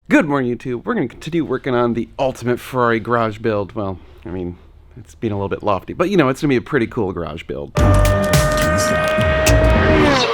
Good morning, YouTube. We're going to continue working on the ultimate Ferrari garage build. Well, I mean, it's being a little bit lofty, but you know, it's going to be a pretty cool garage build. So are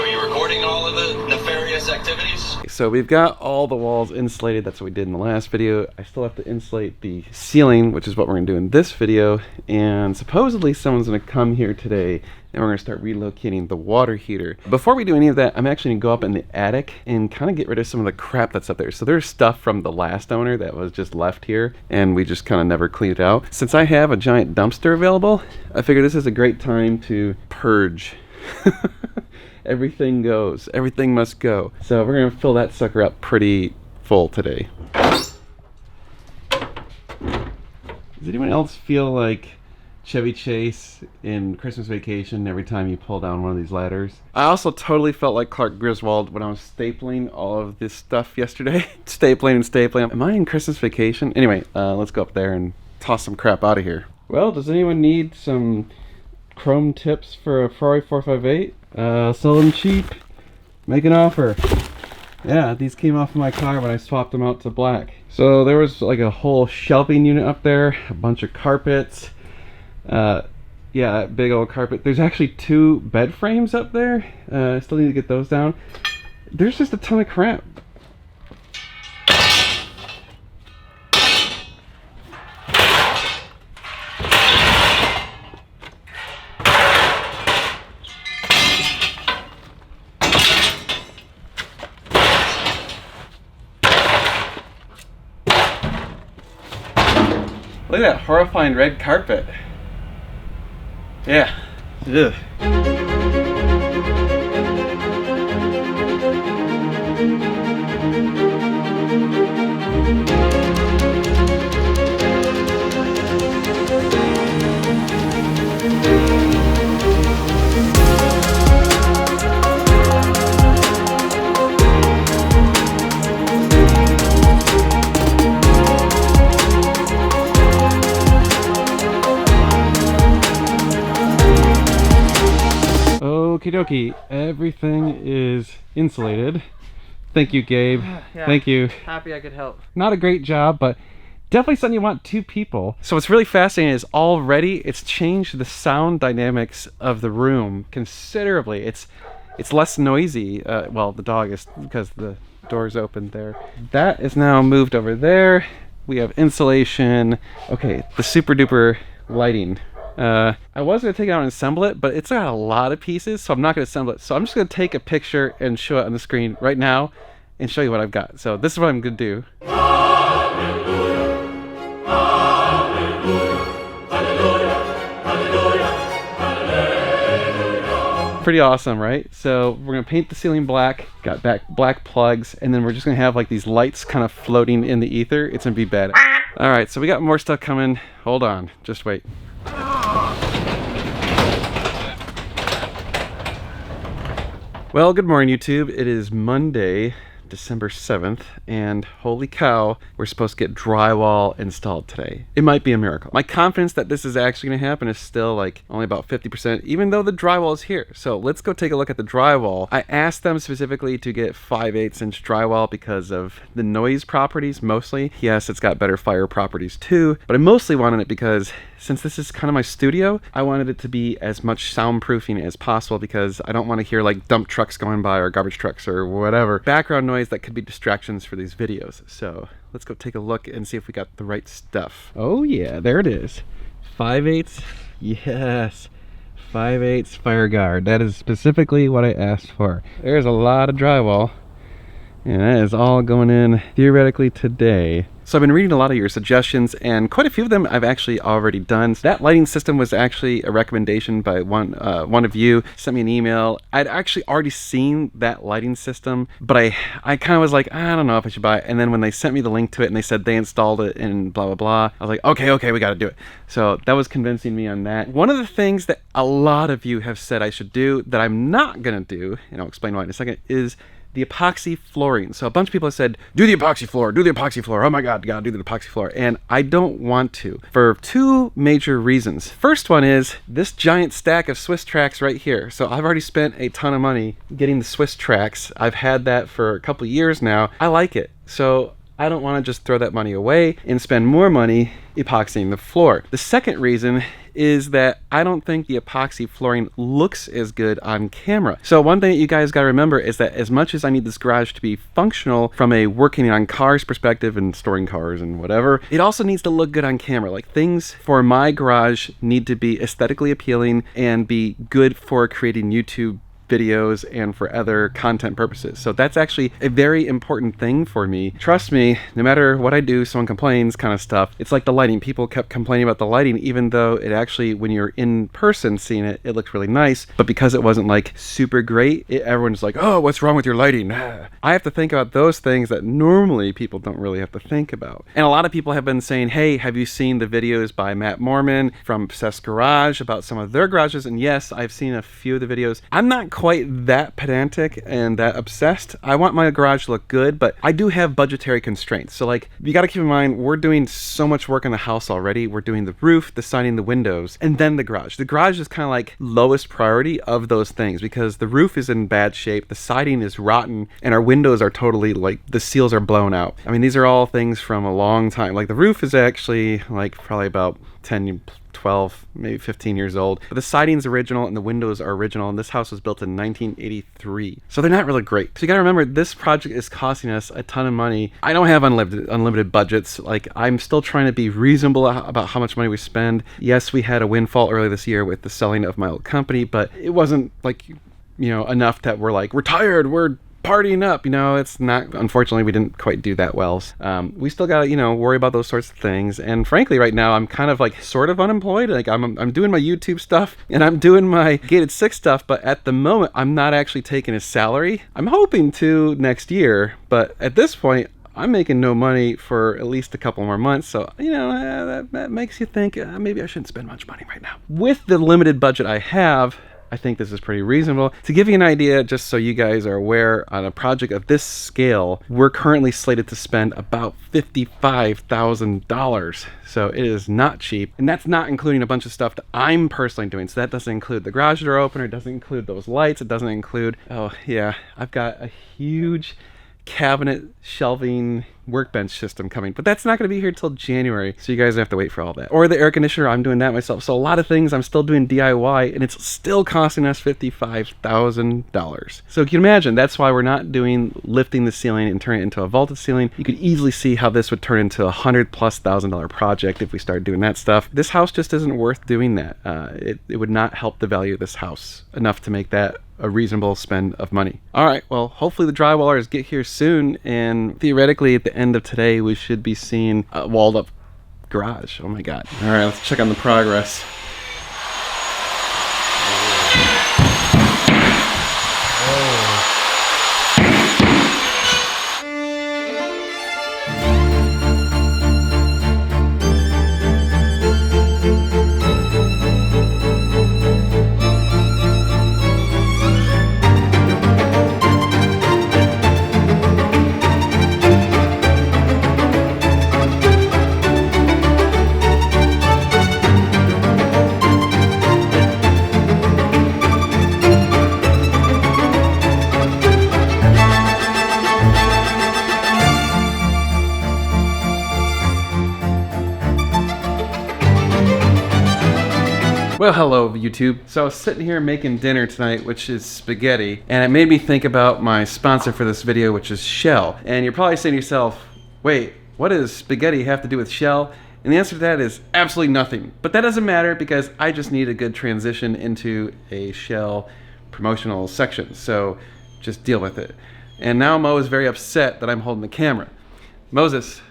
you recording all of the nefarious activities? So we've got all the walls insulated. That's what we did in the last video. I still have to insulate the ceiling, which is what we're going to do in this video. And supposedly someone's going to come here today and we're going to start relocating the water heater. Before we do any of that, I'm actually going to go up in the attic and kind of get rid of some of the crap that's up there. So there's stuff from the last owner that was just left here and we just kind of never cleaned it out. Since I have a giant dumpster available, I figured this is a great time to purge. Everything goes. Everything must go. So we're going to fill that sucker up pretty full today. Does anyone else feel like Chevy Chase in Christmas Vacation every time you pull down one of these ladders? I also totally felt like Clark Griswold when I was stapling all of this stuff yesterday. Stapling and stapling. Am I in Christmas Vacation? Anyway, let's go up there and toss some crap out of here. Well, does anyone need some chrome tips for a Ferrari 458? Sell them cheap. Make an offer. Yeah, these came off of my car when I swapped them out to black. So there was like a whole shelving unit up there, a bunch of carpets. Yeah, that big old carpet. There's actually 2 bed frames up there. I still need to get those down. There's just a ton of crap. Look at that horrifying red carpet. Yeah. Ugh. Okie dokie, everything is insulated. Thank you, Gabe. Yeah, thank you. Happy I could help. Not a great job, but definitely something you want 2 people. So what's really fascinating is already it's changed the sound dynamics of the room considerably. It's less noisy. Well, the dog is, because the door's open there. That is now moved over there. We have insulation. Okay, the super duper lighting. I was going to take it out and assemble it, but it's got a lot of pieces, so I'm not going to assemble it. So I'm just going to take a picture and show it on the screen right now and show you what I've got. So this is what I'm going to do. Pretty awesome, right? So we're going to paint the ceiling black, got back black plugs, and then we're just going to have like these lights kind of floating in the ether. It's going to be bad. All right, so we got more stuff coming. Hold on, just wait. Well, good morning, YouTube. It is Monday, December 7th, and holy cow, we're supposed to get drywall installed today. It might be a miracle. My confidence that this is actually going to happen is still like only about 50%, even though the drywall is here. So let's go take a look at the drywall. I asked them specifically to get 5/8" drywall because of the noise properties mostly. Yes, it's got better fire properties too, but I mostly wanted it because since this is kind of my studio, I wanted it to be as much soundproofing as possible because I don't want to hear like dump trucks going by or garbage trucks or whatever background noise that could be distractions for these videos. So let's go take a look and see if we got the right stuff. Oh yeah, there it is. 5/8. Yes. 5/8 fire guard. That is specifically what I asked for. There's a lot of drywall. And that is all going in theoretically today. So I've been reading a lot of your suggestions, and quite a few of them I've actually already done. That lighting system was actually a recommendation by one of you. Sent me an email. I'd actually already seen that lighting system, but I kind of was like, I don't know if I should buy it. And then when they sent me the link to it and they said they installed it and blah, blah, blah, I was like, okay, we got to do it. So that was convincing me on that. One of the things that a lot of you have said I should do that I'm not going to do, and I'll explain why in a second, is the epoxy flooring. So a bunch of people have said, do the epoxy floor, do the epoxy floor. Oh my God, you gotta do the epoxy floor. And I don't want to for two major reasons. First one is this giant stack of Swiss tracks right here. So I've already spent a ton of money getting the Swiss tracks. I've had that for a couple of years now. I like it. So I don't want to just throw that money away and spend more money epoxying the floor. The second reason is that I don't think the epoxy flooring looks as good on camera. So one thing that you guys got to remember is that as much as I need this garage to be functional from a working on cars perspective and storing cars and whatever, it also needs to look good on camera. Like, things for my garage need to be aesthetically appealing and be good for creating YouTube videos and for other content purposes. So that's actually a very important thing for me. Trust me, no matter what I do, someone complains kind of stuff. It's like the lighting. People kept complaining about the lighting, even though it actually, when you're in person seeing it, it looks really nice. But because it wasn't like super great, everyone's like, oh, what's wrong with your lighting? I have to think about those things that normally people don't really have to think about. And a lot of people have been saying, hey, have you seen the videos by Matt Morman from Obsessed Garage about some of their garages? And yes, I've seen a few of the videos. I'm not quite that pedantic and that obsessed. I want my garage to look good, but I do have budgetary constraints. So like, you got to keep in mind, we're doing so much work on the house already. We're doing the roof, the siding, the windows, and then the garage. The garage is kind of like lowest priority of those things because the roof is in bad shape, the siding is rotten, and our windows are totally like, the seals are blown out. I mean, these are all things from a long time. Like, the roof is actually like probably about 10, 12, maybe 15 years old. But the siding's original and the windows are original, and this house was built in 1983. So they're not really great. So you gotta remember, this project is costing us a ton of money. I don't have unlimited budgets. Like, I'm still trying to be reasonable about how much money we spend. Yes, we had a windfall earlier this year with the selling of my old company, but it wasn't like, enough that we're like, we're tired, we're partying up. It's not, unfortunately, we didn't quite do that well. We still gotta, worry about those sorts of things. And frankly, right now, I'm kind of like sort of unemployed. Like, I'm doing my YouTube stuff and I'm doing my Gated 6 stuff, but at the moment, I'm not actually taking a salary. I'm hoping to next year, but at this point, I'm making no money for at least a couple more months. So, that makes you think maybe I shouldn't spend much money right now. With the limited budget I have, I think this is pretty reasonable. To give you an idea, just so you guys are aware, on a project of this scale, we're currently slated to spend about $55,000. So it is not cheap. And that's not including a bunch of stuff that I'm personally doing. So that doesn't include the garage door opener, it doesn't include those lights, it doesn't include, oh yeah, I've got a huge cabinet shelving workbench system coming, but that's not going to be here till January, so you guys have to wait for all that. Or the air conditioner, I'm doing that myself. So a lot of things I'm still doing DIY, and it's still costing us $55,000. So you can imagine, that's why we're not doing lifting the ceiling and turning it into a vaulted ceiling. You could easily see how this would turn into $100,000+ project if we started doing that stuff. This house just isn't worth doing that. It would not help the value of this house enough to make that a reasonable spend of money. All right, well, hopefully the drywallers get here soon, and theoretically at the end of today we should be seeing a walled up garage. Oh my god. All right, let's check on the progress. Well, hello YouTube. So I was sitting here making dinner tonight, which is spaghetti, and it made me think about my sponsor for this video, which is Shell. And you're probably saying to yourself, wait, what does spaghetti have to do with Shell? And the answer to that is absolutely nothing. But that doesn't matter because I just need a good transition into a Shell promotional section. So just deal with it. And now Mo is very upset that I'm holding the camera. Moses.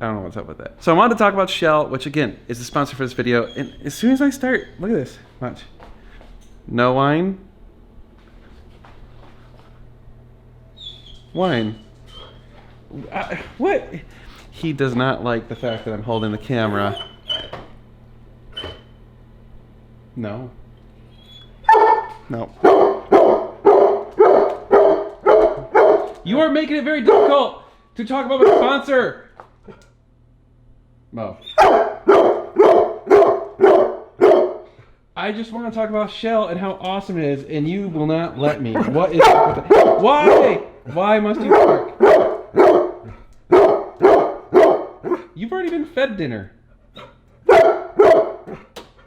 I don't know what's up with that. So I wanted to talk about Shell, which again is the sponsor for this video. And as soon as I start, look at this, watch. No wine. Wine. What? He does not like the fact that I'm holding the camera. No. No. You are making it very difficult to talk about my sponsor. Mo. I just want to talk about Shell and how awesome it is, and you will not let me. What is up with it? Why? Why must you bark? You've already been fed dinner.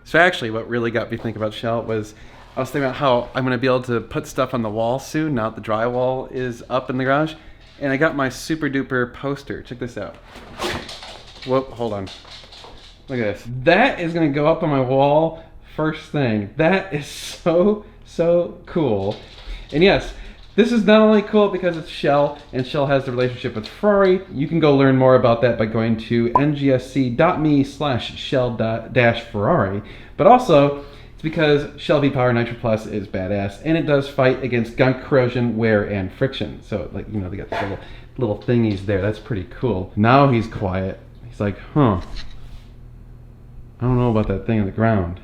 So actually, what really got me thinking about Shell was I was thinking about how I'm going to be able to put stuff on the wall soon, now that the drywall is up in the garage. And I got my super duper poster. Check this out. Whoop, hold on. Look at this. That is going to go up on my wall first thing. That is so cool. And yes, this is not only cool because it's Shell, and Shell has the relationship with Ferrari. You can go learn more about that by going to ngsc.me/shell-ferrari. But also, it's because Shell V-Power Nitro Plus is badass, and it does fight against gunk, corrosion, wear, and friction. So, like, you know, they got the little thingies there. That's pretty cool. Now he's quiet. He's like, huh. I don't know about that thing on the ground.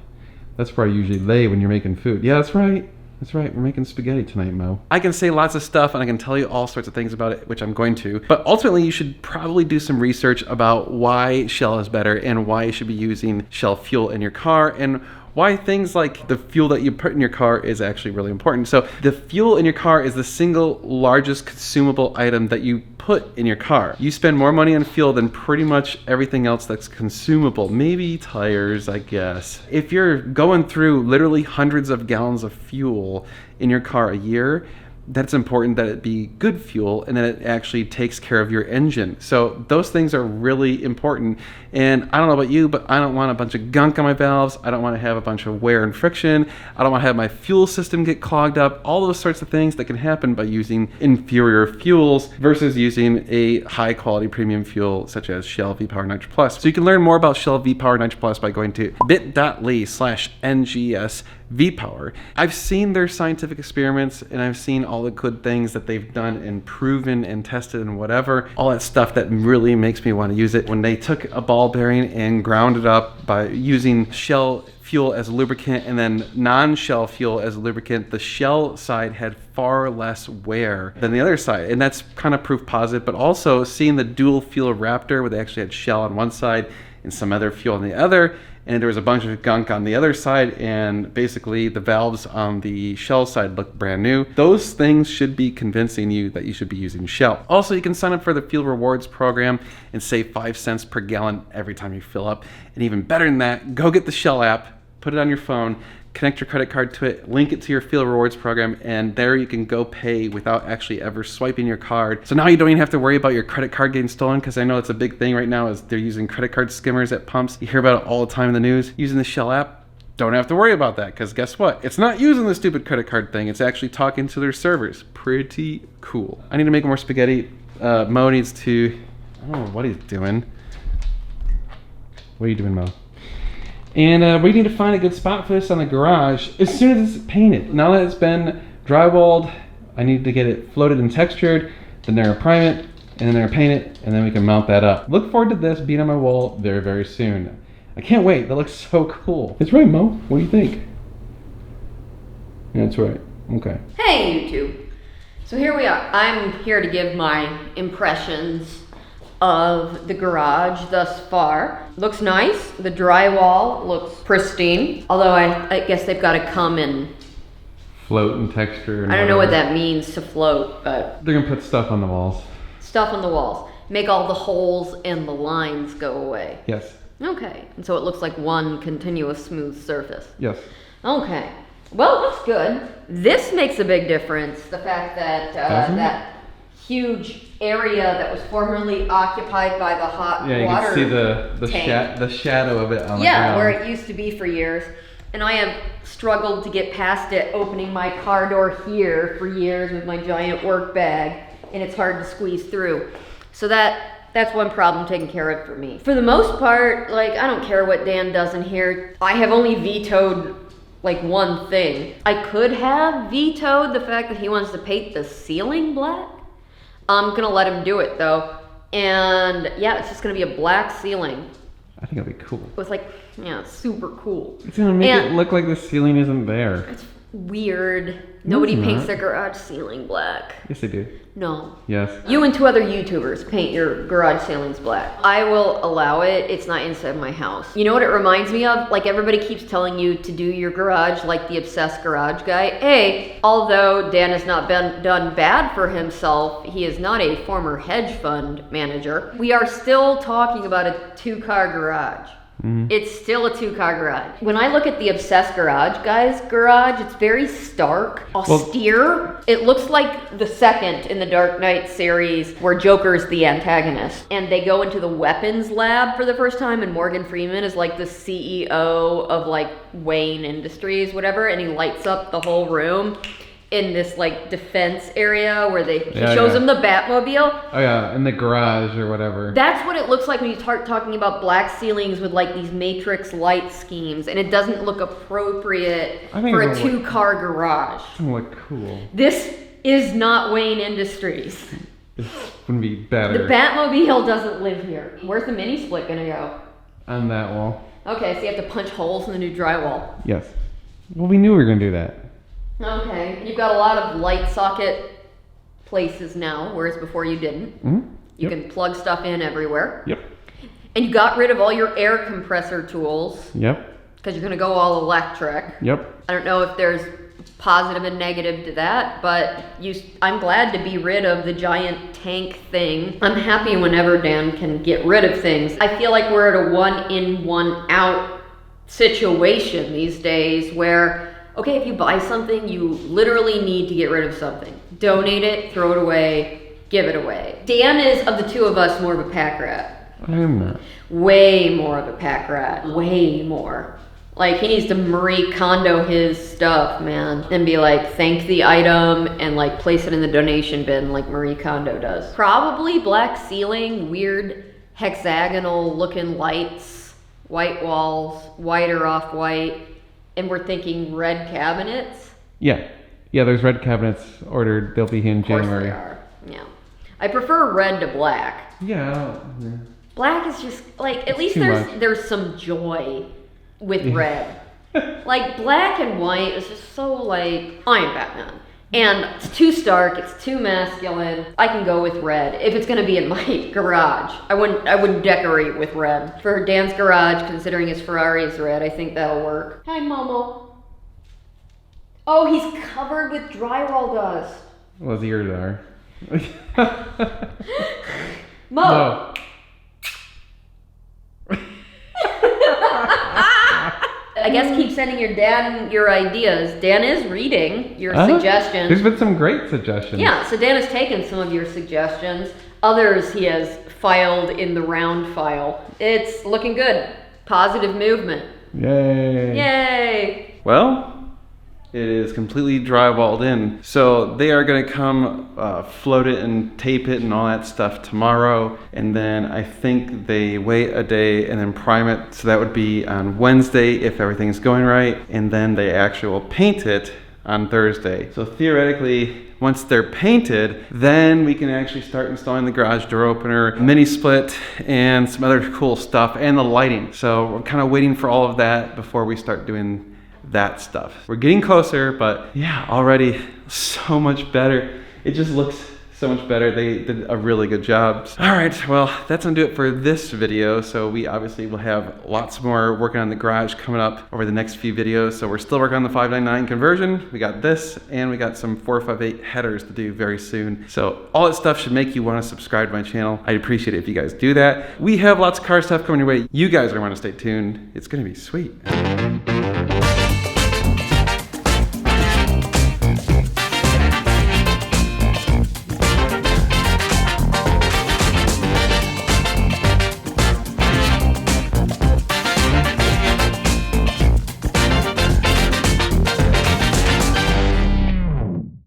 That's where I usually lay when you're making food. Yeah, that's right. That's right, we're making spaghetti tonight, Mo. I can say lots of stuff and I can tell you all sorts of things about it, which I'm going to. But ultimately, you should probably do some research about why Shell is better and why you should be using Shell fuel in your car and why things like the fuel that you put in your car is actually really important. So the fuel in your car is the single largest consumable item that you put in your car. You spend more money on fuel than pretty much everything else that's consumable. Maybe tires, I guess. If you're going through literally hundreds of gallons of fuel in your car a year, that's important that it be good fuel and that it actually takes care of your engine. So those things are really important. And I don't know about you, but I don't want a bunch of gunk on my valves. I don't want to have a bunch of wear and friction. I don't want to have my fuel system get clogged up. All those sorts of things that can happen by using inferior fuels versus using a high quality premium fuel such as Shell V-Power Nitro Plus. So you can learn more about Shell V-Power Nitro Plus by going to bit.ly/NGS V-Power. I've seen their scientific experiments and I've seen all the good things that they've done and proven and tested and whatever. All that stuff that really makes me want to use it. When they took a ball bearing and ground it up by using Shell fuel as a lubricant and then non-Shell fuel as a lubricant, the Shell side had far less wear than the other side. And that's kind of proof positive, but also seeing the dual fuel Raptor where they actually had Shell on one side and some other fuel on the other, and there was a bunch of gunk on the other side, and basically the valves on the Shell side look brand new. Those things should be convincing you that you should be using Shell. Also, you can sign up for the Fuel Rewards program and save 5 cents per gallon every time you fill up. And even better than that, go get the Shell app, put it on your phone, connect your credit card to it, link it to your Fuel Rewards program, and there you can go pay without actually ever swiping your card. So now you don't even have to worry about your credit card getting stolen, because I know it's a big thing right now is they're using credit card skimmers at pumps. You hear about it all the time in the news. Using the Shell app, don't have to worry about that, because guess what? It's not using the stupid credit card thing. It's actually talking to their servers. Pretty cool. I need to make more spaghetti. Mo needs to, I don't know what he's doing. What are you doing, Mo? And we need to find a good spot for this on the garage as soon as it's painted. Now that it's been drywalled, I need to get it floated and textured, then they're gonna prime it, and then they're gonna paint it, and then we can mount that up. Look forward to this being on my wall very, very soon. I can't wait, that looks so cool. That's right, Mo, what do you think? Yeah, that's right, okay. Hey YouTube. So here we are. I'm here to give my impressions of the garage thus far. Looks nice. The drywall looks pristine. Although I guess they've got to come and float and texture and I don't know what that means to float, but they're gonna put stuff on the walls. Stuff on the walls. Make all the holes and the lines go away. Yes. Okay. And so it looks like one continuous smooth surface. Yes. Okay. Well, it looks good. This makes a big difference. The fact that that huge area that was formerly occupied by the hot water you can see the shadow of it on the ground. Where it used to be for years. And I have struggled to get past it opening my car door here for years with my giant work bag, and it's hard to squeeze through. So that's one problem taken care of for me. For the most part, like, I don't care what Dan does in here. I have only vetoed like one thing. I could have vetoed the fact that he wants to paint the ceiling black. I'm gonna let him do it though. And yeah, it's just gonna be a black ceiling. I think that'd be cool. With like, yeah, super cool. It's gonna make it look like the ceiling isn't there. weird. Nobody it's paints not. their garage ceiling black. Yes, they do. No. Yes. You and 2 other YouTubers paint your garage ceilings black. I will allow it. It's not inside my house. You know what it reminds me of? Like, everybody keeps telling you to do your garage like the obsessed garage guy. Hey, although Dan has not been done bad for himself, he is not a former hedge fund manager. We are still talking about a 2-car garage. It's still a 2-car garage. When I look at the Obsessed Garage guy's garage, it's very stark, austere. It looks like the second in the Dark Knight series where Joker's the antagonist. And they go into the weapons lab for the first time, and Morgan Freeman is like the CEO of like Wayne Industries, whatever, and he lights up the whole room in this like defense area where he shows him the Batmobile. Oh yeah, in the garage or whatever. That's what it looks like when you start talking about black ceilings with like these matrix light schemes, and it doesn't look appropriate for a 2-car garage. It doesn't look cool. This is not Wayne Industries. This wouldn't be better. The Batmobile doesn't live here. Where's the mini split gonna go? On that wall. Okay, so you have to punch holes in the new drywall. Yes. Well, we knew we were gonna do that. Okay, you've got a lot of light socket places now, whereas before you didn't. You can plug stuff in everywhere. Yep. And you got rid of all your air compressor tools. Yep. Because you're gonna go all electric. Yep. I don't know if there's positive and negative to that, but I'm glad to be rid of the giant tank thing. I'm happy whenever Dan can get rid of things. I feel like we're at a 1 in, 1 out situation these days where, okay, if you buy something, you literally need to get rid of something. Donate it, throw it away, give it away. Dan is, of the 2 of us, more of a pack rat. I am not. Way more of a pack rat. Way more. Like, he needs to Marie Kondo his stuff, man. And be like, thank the item, and like place it in the donation bin like Marie Kondo does. Probably black ceiling, weird hexagonal looking lights, white walls, white or off-white. And we're thinking red cabinets. Yeah. Yeah, there's red cabinets ordered. They'll be here in Of course January. they are. Yeah. I prefer red to black. Yeah. Black is just like, at least Too much. there's some joy with red. Like, black and white is just so like, I am Batman. And it's too stark, it's too masculine. I can go with red if it's gonna be in my garage. I wouldn't decorate with red. For Dan's garage, considering his Ferrari is red, I think that'll work. Hi, Momo. Oh, he's covered with drywall dust. Well, his ears are. Mo. Oh. I guess keep sending your dad your ideas. Dan is reading your suggestions. There's been some great suggestions. Yeah, so Dan has taken some of your suggestions. Others he has filed in the round file. It's looking good. Positive movement. Yay. Yay! Well, it is completely drywalled in. So they are going to come float it and tape it and all that stuff tomorrow. And then I think they wait a day and then prime it. So that would be on Wednesday if everything's going right. And then they actually will paint it on Thursday. So theoretically, once they're painted, then we can actually start installing the garage door opener, mini split, and some other cool stuff, and the lighting. So we're kind of waiting for all of that before we start doing that stuff. We're getting closer, but yeah, already so much better. It just looks so much better. They did a really good job. All right, well, that's gonna do it for this video. So we obviously will have lots more working on the garage coming up over the next few videos. So we're still working on the 599 conversion. We got this, and we got some 458 headers to do very soon. So all that stuff should make you wanna subscribe to my channel. I'd appreciate it if you guys do that. We have lots of car stuff coming your way. You guys are gonna wanna stay tuned. It's gonna be sweet.